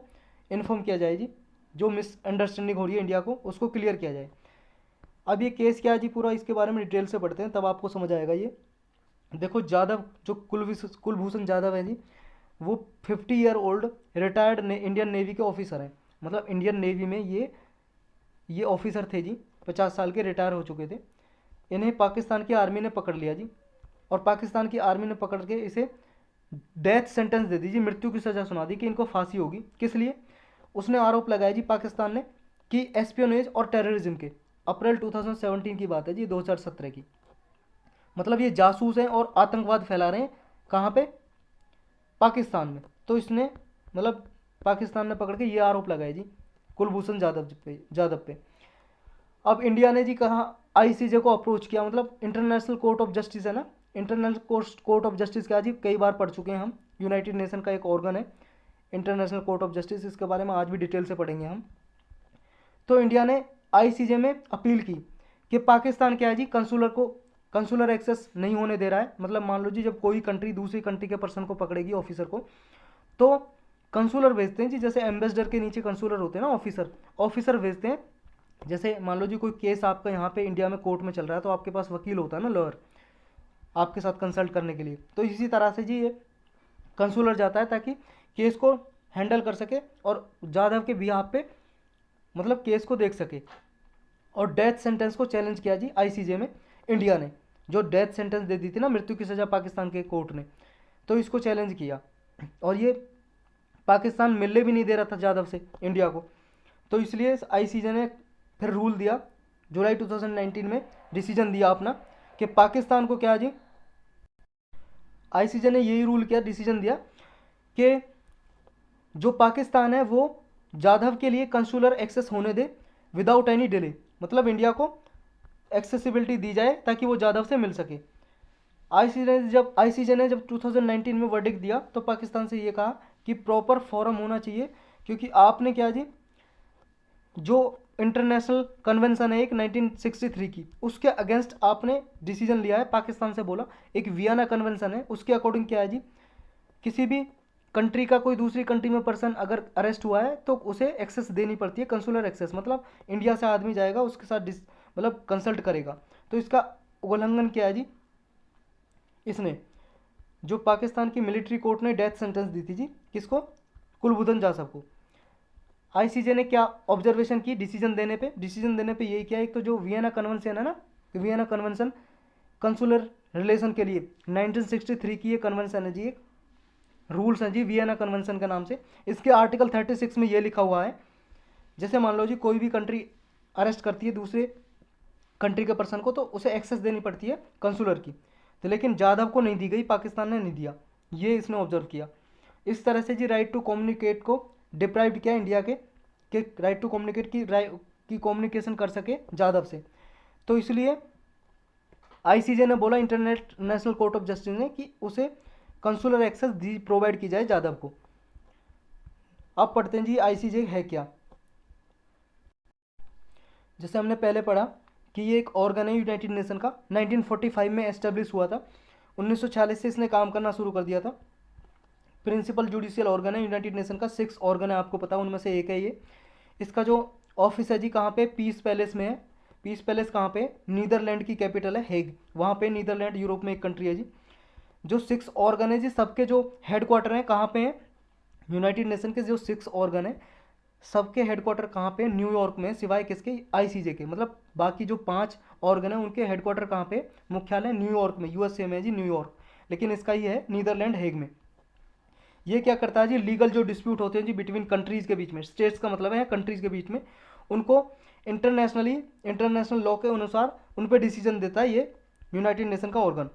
इन्फॉर्म किया जाए जी, जो मिसअंडरस्टैंडिंग हो रही है इंडिया को उसको क्लियर किया जाए। अब ये केस क्या है जी पूरा, इसके बारे में डिटेल से पढ़ते हैं तब आपको समझ आएगा। ये देखो जाधव, जो कुलभूषण जाधव है जी, वो 50 year old retired Indian navy के ऑफिसर हैं। मतलब इंडियन नेवी में ये ऑफिसर थे जी, 50 साल के, रिटायर हो चुके थे। इन्हें पाकिस्तान की आर्मी ने पकड़ लिया जी, और पाकिस्तान की आर्मी ने पकड़ के इसे डेथ सेंटेंस दे दी जी, मृत्यु की सज़ा सुना दी कि इनको फांसी होगी। किस लिए? उसने आरोप लगाया जी पाकिस्तान ने कि एस्पियोनेज और टेररिज्म के, अप्रैल 2017 की बात है जी, 2017 की, मतलब ये जासूस हैं और आतंकवाद फैला रहे हैं। कहाँ पे? पाकिस्तान में। तो इसने मतलब पाकिस्तान ने पकड़ के ये आरोप लगाए जी कुलभूषण जाधव पे। अब इंडिया ने जी कहा, ICJ को अप्रोच किया, मतलब इंटरनेशनल कोर्ट ऑफ जस्टिस है ना, इंटरनेशनल कोर्ट ऑफ जस्टिस का जी कई बार पढ़ चुके हैं हम, यूनाइटेड नेशन का एक ऑर्गन है इंटरनेशनल कोर्ट ऑफ जस्टिस, इसके बारे में आज भी डिटेल से पढ़ेंगे हम। तो इंडिया ने ICJ में अपील की कि पाकिस्तान क्या है जी कंसुलर एक्सेस नहीं होने दे रहा है। मतलब मान लो जी जब कोई कंट्री दूसरी कंट्री के पर्सन को पकड़ेगी, ऑफिसर को, तो कंसुलर भेजते हैं जी, जैसे एम्बेसडर के नीचे कंसुलर होते हैं ना, ऑफिसर भेजते हैं। जैसे मान लो जी कोई केस आपका यहाँ पे इंडिया में कोर्ट में चल रहा है, तो आपके पास वकील होता है ना, लॉयर, आपके साथ कंसल्ट करने के लिए। तो इसी तरह से जी ये कंसुलर जाता है ताकि केस को हैंडल कर सके और जाधव के बिहाफ पे मतलब केस को देख सके। और डेथ सेंटेंस को चैलेंज किया जी ICJ में इंडिया ने, जो डेथ सेंटेंस दे दी थी ना, मृत्यु की सज़ा पाकिस्तान के कोर्ट ने, तो इसको चैलेंज किया। और ये पाकिस्तान मिलने भी नहीं दे रहा था जाधव से इंडिया को, तो इसलिए ICJ ने फिर रूल दिया, जुलाई 2019 में डिसीजन दिया अपना कि पाकिस्तान को क्या जी, ICJ ने यही रूल किया, डिसीजन दिया कि जो पाकिस्तान है वो जाधव के लिए कंसुलर एक्सेस होने दे विदाउट एनी डिले। मतलब इंडिया को एक्सेसिबिलिटी दी जाए ताकि वो जाधव से मिल सके। आईसीजे ने जब 2019 में वर्डिक्ट दिया तो पाकिस्तान से ये कहा कि प्रॉपर फॉरम होना चाहिए, क्योंकि आपने क्या जी, जो इंटरनेशनल कन्वेंशन है एक 1963 की, उसके अगेंस्ट आपने डिसीजन लिया है। पाकिस्तान से बोला एक वियना कन्वेंशन है, उसके अकॉर्डिंग क्या है जी, किसी भी कंट्री का कोई दूसरी कंट्री में पर्सन अगर अरेस्ट हुआ है तो उसे एक्सेस देनी पड़ती है, कंसुलर एक्सेस, मतलब इंडिया से आदमी जाएगा उसके साथ मतलब कंसल्ट करेगा। तो इसका उल्लंघन क्या है जी, इसने जो पाकिस्तान की मिलिट्री कोर्ट ने डेथ सेंटेंस दी थी जी, किसको, कुलभूषण जाधव को। आईसीजे ने क्या ऑब्जर्वेशन की डिसीजन देने पे यही किया, एक तो जो वियना कन्वेंशन है ना, वियना कन्वेंशन कंसुलर रिलेशन के लिए 1963 की ये कन्वेंशन है जी, एक रूल्स हैं जी वियना कन्वेंशन के नाम से। इसके आर्टिकल 36 में ये लिखा हुआ है, जैसे मान लो जी कोई भी कंट्री अरेस्ट करती है दूसरे कंट्री के पर्सन को तो उसे एक्सेस देनी पड़ती है कंसुलर की, तो लेकिन जाधव को नहीं दी गई, पाकिस्तान ने नहीं दिया, ये इसने ऑब्जर्व किया। इस तरह से जी राइट टू कम्युनिकेट को डिप्राइव्ड किया इंडिया के राइट टू कम्युनिकेट की कम्युनिकेशन कर सके जाधव से। तो इसलिए आईसीजे ने बोला इंटरनेशनल कोर्ट ऑफ जस्टिस ने कि उसे कंसुलर एक्सेस दी प्रोवाइड की जाए जाधव को। अब पढ़ते हैं जी आईसीजे है क्या। जैसे हमने पहले पढ़ा कि ये एक ऑर्गन है यूनाइटेड नेशन का, 1945 में एस्टेब्लिश हुआ था, 1946 से इसने काम करना शुरू कर दिया था। प्रिंसिपल जुडिशियल ऑर्गन है यूनाइटेड नेशन का, 6 ऑर्गन है आपको पता, उनमें से एक है ये। इसका जो ऑफिस है जी कहाँ पे, पीस पैलेस में है। पीस पैलेस कहाँ पे, नीदरलैंड की कैपिटल है हेग, वहाँ पे नीदरलैंड यूरोप में एक कंट्री है जी। जो 6 ऑर्गन है जी, सबके जो हेडक्वार्टर हैं कहाँ पे हैं, यूनाइटेड नेशन के जो 6 ऑर्गन है सबके हेडक्वार्टर कहाँ पे, न्यूयॉर्क में, सिवाय किसके, आईसीजे के। मतलब बाकी जो 5 ऑर्गन है उनके हेडक्वार्टर कहाँ पे, मुख्यालय न्यूयॉर्क में, यूएसए में जी न्यूयॉर्क, लेकिन इसका ही है नीदरलैंड हेग में। ये क्या करता है जी, लीगल जो डिस्प्यूट होते हैं जी बिटवीन कंट्रीज़ के बीच में, स्टेट्स का मतलब है कंट्रीज़ के बीच में, उनको इंटरनेशनल लॉ के अनुसार उन पर डिसीजन देता है ये यूनाइटेड नेशन का ऑर्गन।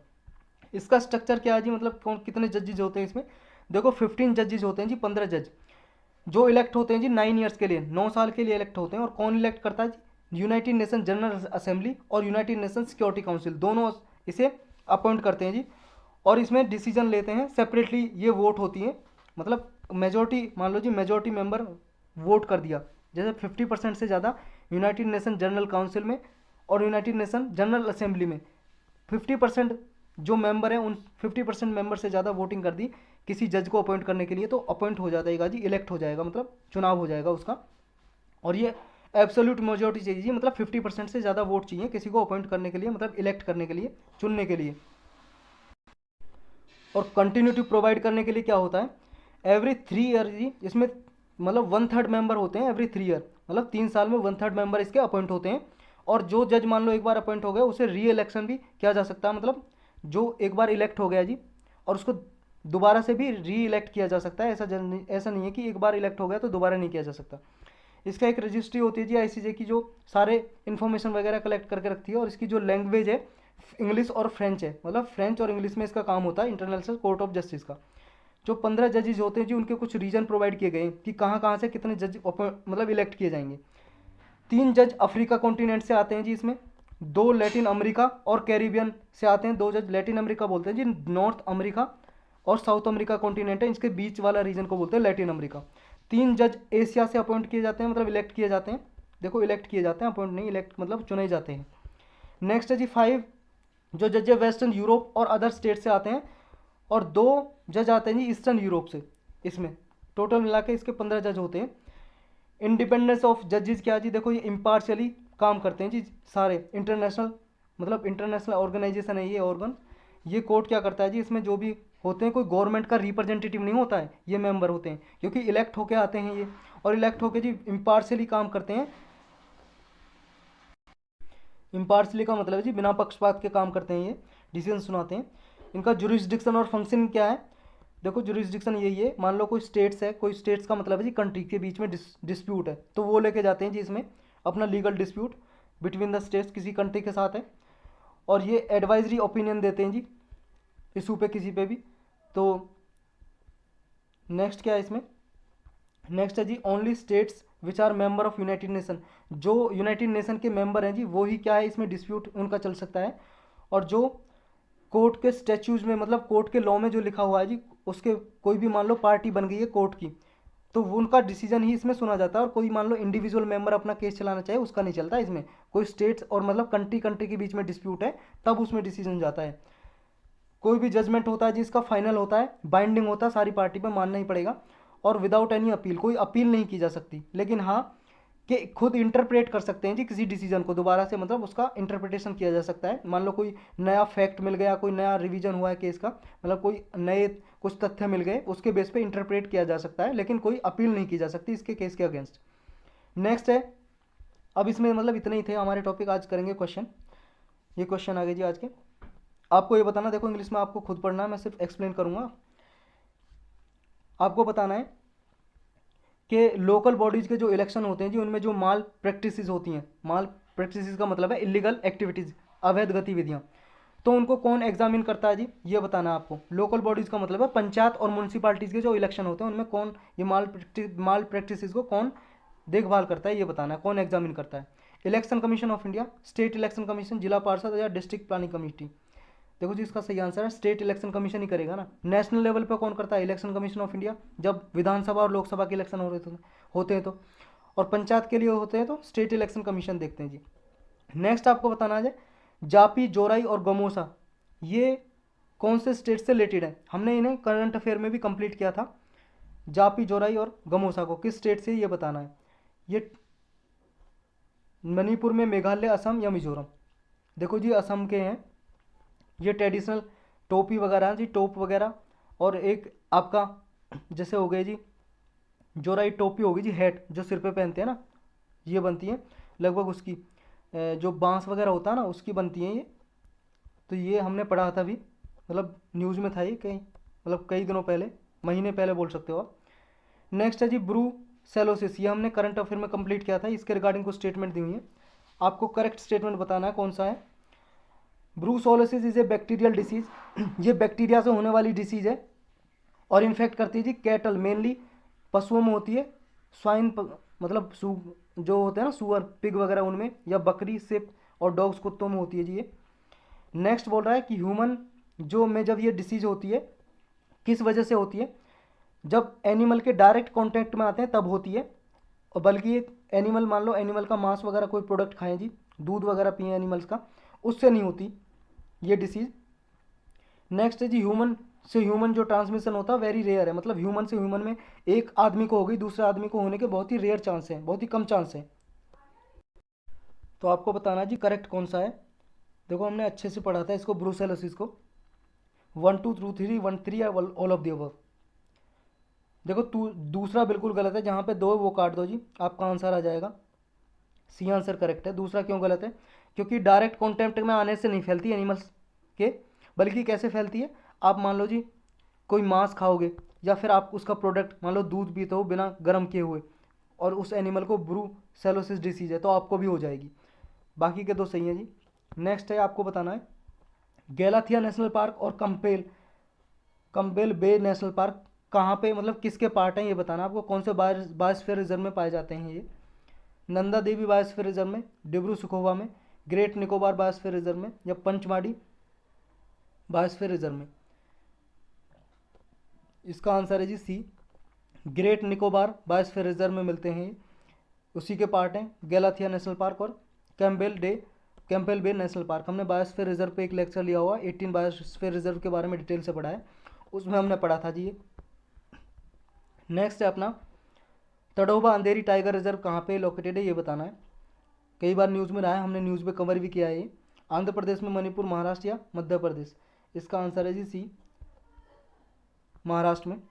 इसका स्ट्रक्चर क्या है जी, मतलब कौन कितने जजेज होते हैं इसमें, देखो 15 जजेज होते हैं जी, 15 जज जो इलेक्ट होते हैं जी 9 ईयर्स के लिए, 9 साल के लिए इलेक्ट होते हैं। और कौन इलेक्ट करता है जी, यूनाइटेड नेशन जनरल असेंबली और यूनाइटेड नेशन सिक्योरिटी काउंसिल, दोनों इसे अपॉइंट करते हैं जी। और इसमें डिसीजन लेते हैं सेपरेटली, ये वोट होती है, मतलब मेजोरिटी, मान लो जी मेजोरिटी मेंबर वोट कर दिया, जैसे 50% से ज़्यादा यूनाइटेड नेशन जनरल काउंसिल में और यूनाइटेड नेशन जनरल असेंबली में 50% जो मेंबर हैं उन 50% मेंबर से ज़्यादा वोटिंग कर दी किसी जज को अपॉइंट करने के लिए, तो अपॉइंट हो जाएगा जी, इलेक्ट हो जाएगा, मतलब चुनाव हो जाएगा उसका। और ये एब्सोल्यूट मेजोरिटी चाहिए जी, मतलब 50% से ज़्यादा वोट चाहिए किसी को अपॉइंट करने के लिए, मतलब इलेक्ट करने के लिए, चुनने के लिए। और कंटिन्यूटी प्रोवाइड करने के लिए क्या होता है, एवरी 3 ईयर जी, इसमें मतलब 1/3 मेंबर होते हैं एवरी 3 ईयर, मतलब 3 साल में 1/3 मेंबर इसके अपॉइंट होते हैं। और जो जज मान लो एक बार अपॉइंट हो गया उसे री इलेक्शन भी किया जा सकता है, मतलब जो एक बार इलेक्ट हो गया जी और उसको दोबारा से भी री इलेक्ट किया जा सकता है, ऐसा नहीं है कि एक बार इलेक्ट हो गया तो दोबारा नहीं किया जा सकता। इसका एक रजिस्ट्री होती है जी आईसीजे की, जो सारे इन्फॉर्मेशन वगैरह कलेक्ट करके रखती है। और इसकी जो लैंग्वेज है इंग्लिश और फ्रेंच है, मतलब फ्रेंच और इंग्लिश में इसका काम होता है इंटरनेशनल कोर्ट ऑफ जस्टिस का। जो 15 जजेज होते हैं जी उनके कुछ रीजन प्रोवाइड किए गए कि कहाँ कहाँ से कितने जज मतलब इलेक्ट किए जाएंगे। 3 जज अफ्रीका कॉन्टिनेंट से आते हैं जी इसमें, 2 लैटिन अमेरिका और कैरिबियन से आते हैं, 2 जज लैटिन अमेरिका बोलते हैं जी, नॉर्थ अमेरिका और साउथ अमेरिका कॉन्टिनेंट है, इसके बीच वाला रीजन को बोलते हैं लैटिन अमेरिका। 3 जज एशिया से अपॉइंट किए जाते हैं, मतलब इलेक्ट किए जाते हैं, देखो इलेक्ट किए जाते हैं, अपॉइंट नहीं, इलेक्ट मतलब चुने जाते हैं। नेक्स्ट है जी 5 जो जज है वेस्टर्न यूरोप और अदर स्टेट से आते हैं, और 2 जज आते हैं जी ईस्टर्न यूरोप से। इसमें टोटल मिला के इसके 15 जज होते हैं। इंडिपेंडेंस ऑफ जजेस क्या जी, देखो ये इम्पार्शियली काम करते हैं जी सारे, इंटरनेशनल मतलब इंटरनेशनल ऑर्गेनाइजेशन है ये ऑर्गन। ये कोर्ट क्या करता है जी, इसमें जो भी होते हैं कोई गवर्नमेंट का रिप्रेजेंटेटिव नहीं होता है, ये मेंबर होते हैं क्योंकि इलेक्ट होके आते हैं ये, और इलेक्ट होके जी इम्पार्शियली काम करते हैं। इम्पार्शियली का मतलब है जी बिना पक्षपात के काम करते हैं, ये डिसीजन सुनाते हैं। इनका जुरिस्डिक्शन और फंक्शन क्या है, देखो जुरिस्डिक्शन यही है, मान लो कोई स्टेट्स है, कोई स्टेट्स का मतलब है जी कंट्री के बीच में डिस्प्यूट है तो वो लेके जाते हैं जी इसमें अपना legal dispute between the states किसी कंट्री के साथ है। और ये एडवाइजरी ओपिनियन देते हैं जी इशू पे किसी पे भी। तो नेक्स्ट क्या है इसमें, नेक्स्ट है जी only states which are member of United Nation, जो यूनाइटेड नेशन के मेंबर हैं जी वो ही क्या है इसमें डिस्प्यूट उनका चल सकता है। और जो कोर्ट के स्टैच्यूज में मतलब कोर्ट के लॉ में जो लिखा हुआ है जी, उसके कोई भी मान लो पार्टी बन गई है कोर्ट की, तो वो उनका डिसीजन ही इसमें सुना जाता है। और कोई मान लो इंडिविजुअल मेंबर अपना केस चलाना चाहे उसका नहीं चलता इसमें। कोई स्टेट्स और मतलब कंट्री कंट्री के बीच में डिस्प्यूट है तब उसमें डिसीजन जाता है। कोई भी जजमेंट होता है जिसका फाइनल होता है, बाइंडिंग होता है, सारी पार्टी पे मानना ही पड़ेगा। और विदाउट एनी अपील, कोई अपील नहीं की जा सकती। लेकिन हाँ कि खुद इंटरप्रेट कर सकते हैं जी किसी डिसीजन को दोबारा से, मतलब उसका इंटरप्रिटेशन किया जा सकता है। मान लो कोई नया फैक्ट मिल गया, कोई नया रिवीजन हुआ है केस का, मतलब कोई नए कुछ तथ्य मिल गए, उसके बेस पे इंटरप्रेट किया जा सकता है, लेकिन कोई अपील नहीं की जा सकती इसके केस के अगेंस्ट। नेक्स्ट है, अब इसमें मतलब इतने ही थे हमारे टॉपिक। आज करेंगे क्वेश्चन। ये क्वेश्चन आ गए जी आज के। आपको ये बताना, देखो इंग्लिश में आपको खुद पढ़ना है, मैं सिर्फ एक्सप्लेन करूंगा। आपको बताना है कि लोकल बॉडीज़ के जो इलेक्शन होते हैं जी, उनमें जो माल प्रैक्टिसेस होती हैं, माल प्रैक्टिसेस का मतलब है इलीगल एक्टिविटीज़, अवैध गतिविधियाँ, तो उनको कौन एग्जामिन करता है जी, ये बताना है आपको। लोकल बॉडीज़ का मतलब है पंचायत और म्यूनसिपालिटीज़ के जो इलेक्शन होते हैं उनमें कौन ये माल प्रैक्टिसेस को कौन देखभाल करता है, ये बताना है, कौन एग्जामिन करता है। Election commission of India, state election commission, जिला पार्षद या डिस्ट्रिक्ट प्लानिंग कमेटी। देखो जी इसका सही आंसर है स्टेट इलेक्शन कमीशन ही करेगा ना। नेशनल लेवल पे कौन करता है, इलेक्शन कमीशन ऑफ इंडिया, जब विधानसभा और लोकसभा के इलेक्शन होते हैं तो। और पंचायत के लिए होते हैं तो स्टेट इलेक्शन कमीशन देखते हैं जी। नेक्स्ट आपको बताना है जापी, जोराई और गमोसा, ये कौन से स्टेट से रिलेटेड है। हमने इन्हें करंट अफेयर में भी कंप्लीट किया था। जापी, जोराई और गमोसा को किस स्टेट से ये बताना है। ये मणिपुर में, मेघालय, असम या मिजोरम। देखो जी असम के हैं ये। ट्रेडिशनल टोपी वगैरह हैं जी, टोप वगैरह। और एक आपका जैसे हो गए जी जोराई टोपी होगी जी, हैट जो सिर पे पहनते हैं ना, ये बनती है लगभग उसकी जो बांस वगैरह होता है ना उसकी बनती है ये। तो ये हमने पढ़ा था भी, मतलब न्यूज़ में था ये कहीं, मतलब कई दिनों पहले, महीने पहले बोल सकते हो आप। नेक्स्ट है जी ब्रू सेलोसिस, ये हमने करंट अफेयर में कंप्लीट किया था। इसके रिगार्डिंग कुछ स्टेटमेंट दी हुई है, आपको करेक्ट स्टेटमेंट बताना है कौन सा है। ब्रूसोलोसिस इज ए बैक्टीरियल डिसीज, ये बैक्टीरिया से होने वाली डिसीज है और इन्फेक्ट करती है जी कैटल, मेनली पशुओं में होती है। स्वाइन मतलब जो होते हैं ना सुअर, पिग वगैरह उनमें, या बकरी, सिप और डॉग्स, कुत्तों में होती है जी ये। नेक्स्ट बोल रहा है कि ह्यूमन जो में जब ये डिसीज होती है किस वजह से होती है, जब एनिमल के डायरेक्ट कांटेक्ट में आते हैं तब होती है। और बल्कि एक एनिमल, मान लो एनिमल का मांस वगैरह कोई प्रोडक्ट खाएं जी, दूध वगैरह पिए एनिमल्स का, उससे नहीं होती ये डिसीज़। नेक्स्ट है जी ह्यूमन से ह्यूमन जो ट्रांसमिशन होता है वेरी रेयर है, मतलब ह्यूमन से ह्यूमन में एक आदमी को हो गई, दूसरे आदमी को होने के बहुत ही रेयर चांस है, बहुत ही कम चांस है। तो आपको बताना जी करेक्ट कौन सा है। देखो हमने अच्छे से पढ़ा था इसको, ब्रूसेलोसिस को 1 2 3 1 3 या ऑल ऑफ द अबव। देखो दूसरा बिल्कुल गलत है, जहाँ पे दो है वो काट दो जी, आपका आंसर आ जाएगा। सी आंसर करेक्ट है। दूसरा क्यों गलत है, क्योंकि डायरेक्ट कॉन्टेक्ट में आने से नहीं फैलती एनिमल्स के, बल्कि कैसे फैलती है, आप मान लो जी कोई मांस खाओगे या फिर आप उसका प्रोडक्ट मान लो दूध पीते हो बिना गर्म किए हुए, और उस एनिमल को ब्रूसेलोसिस डिसीज है तो आपको भी हो जाएगी। बाकी के दो सही हैं जी। नेक्स्ट है आपको बताना है गैलाथिया नेशनल पार्क और कंपेल बे नेशनल पार्क कहाँ पे, मतलब किसके पार्ट हैं ये बताना आपको। कौन से बायोस्फीयर रिजर्व में पाए जाते हैं ये। नंदा देवी बायोस्फीयर रिजर्व में, डिब्रू सुखोवा में, ग्रेट निकोबार बायोस्फीयर रिजर्व में, या पंचमाड़ी बायोस्फीयर रिजर्व में। इसका आंसर है जी सी, ग्रेट निकोबार बायोस्फीयर रिजर्व में मिलते हैं ये, उसी के पार्ट हैं गैलाथिया नेशनल पार्क और कैंपबेल बे नेशनल पार्क। हमने बायोस्फीयर रिजर्व पे एक लेक्चर लिया हुआ, 18 बायोस्फीयर रिजर्व के बारे में डिटेल से पढ़ा है, उसमें हमने पढ़ा था जी ये। नेक्स्ट है अपना तड़ोबा अंधेरी टाइगर रिजर्व कहाँ पे लोकेटेड है ये बताना है। कई बार न्यूज़ में रहा है, हमने न्यूज़ में कवर भी किया है ये। आंध्र प्रदेश में, मणिपुर, महाराष्ट्र या मध्य प्रदेश। इसका आंसर है जी सी, महाराष्ट्र में।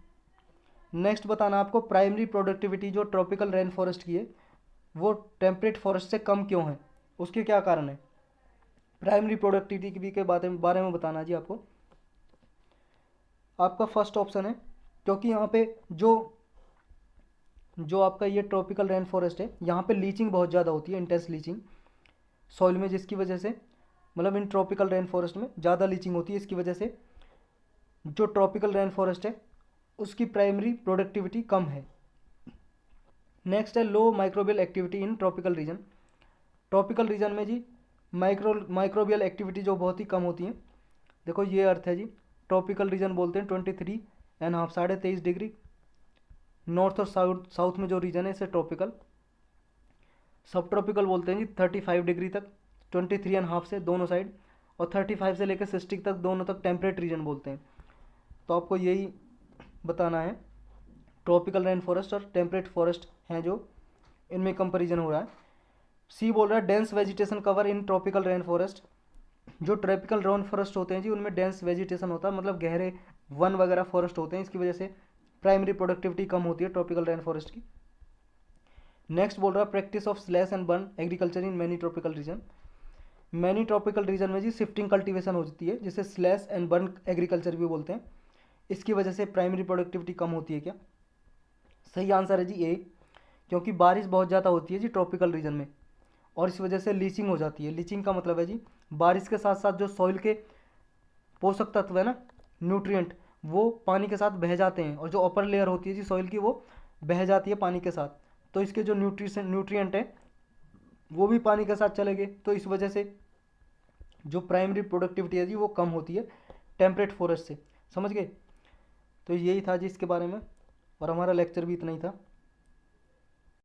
नेक्स्ट बताना आपको प्राइमरी प्रोडक्टिविटी जो ट्रॉपिकल रेन फॉरेस्ट की है वो टेम्परेट फॉरेस्ट से कम क्यों है, उसके क्या कारण है। प्राइमरी प्रोडक्टिविटी के बारे में बताना जी आपको। आपका फर्स्ट ऑप्शन है क्योंकि यहाँ पे जो आपका ये ट्रॉपिकल रेन फॉरेस्ट है यहाँ पे लीचिंग बहुत ज़्यादा होती है, इंटेंस लीचिंग सॉइल में, जिसकी वजह से मतलब इन ट्रॉपिकल रेन फॉरेस्ट में ज़्यादा लीचिंग होती है, इसकी वजह से जो ट्रॉपिकल रेन फॉरेस्ट है उसकी प्राइमरी प्रोडक्टिविटी कम है। नेक्स्ट है low microbial activity in tropical region. Tropical region में जी माइक्रोबियल एक्टिविटी जो बहुत ही कम होती है। देखो ये अर्थ है जी, ट्रॉपिकल रीजन बोलते हैं 23.5 23.5 डिग्री। नॉर्थ और साउथ में जो रीजन है इसे ट्रॉपिकल। सब ट्रॉपिकल बोलते हैं जी 35 डिग्री तक, 23.5 से दोनों साइड, और 35 से लेकर 60 तक दोनों तक टेम्परेट रीजन बोलते हैं। तो आपको यही बताना है, ट्रॉपिकल रेन फॉरेस्ट और टेम्परेट फॉरेस्ट हैं जो, इनमें कंपेरिजन हो रहा है। सी बोल रहा है dense vegetation cover in tropical rain forest. जो ट्रॉपिकल रेन फॉरेस्ट होते हैं जी उनमें डेंस वेजिटेशन होता है, मतलब गहरे वन वगैरह फॉरेस्ट होते हैं, इसकी वजह से प्राइमरी प्रोडक्टिविटी कम होती है ट्रॉपिकल रेन फॉरेस्ट की। नेक्स्ट बोल रहा है practice of slash and burn agriculture in many tropical region. Many tropical region में जी शिफ्टिंग कल्टीवेशन होती है, जिसे स्लैश एंड बर्न एग्रीकल्चर भी बोलते हैं। इसकी वजह से प्राइमरी प्रोडक्टिविटी कम होती है क्या? सही आंसर है जी ए, क्योंकि बारिश बहुत ज़्यादा होती है जी ट्रॉपिकल रीजन में, और इस वजह से लीचिंग हो जाती है। लीचिंग का मतलब है जी बारिश के साथ साथ जो सॉइल के पोषक तत्व है ना, न्यूट्रिएंट, वो पानी के साथ बह जाते हैं, और जो अपर लेयर होती है जी सॉइल की वो बह जाती है पानी के साथ। तो इसके जो न्यूट्रिएंट हैं वो भी पानी के साथ चले गए, तो इस वजह से जो प्राइमरी प्रोडक्टिविटी है जी वो कम होती है टेम्परेट फॉरेस्ट से। समझ गए? तो यही था जी इसके बारे में, और हमारा लेक्चर भी इतना ही था।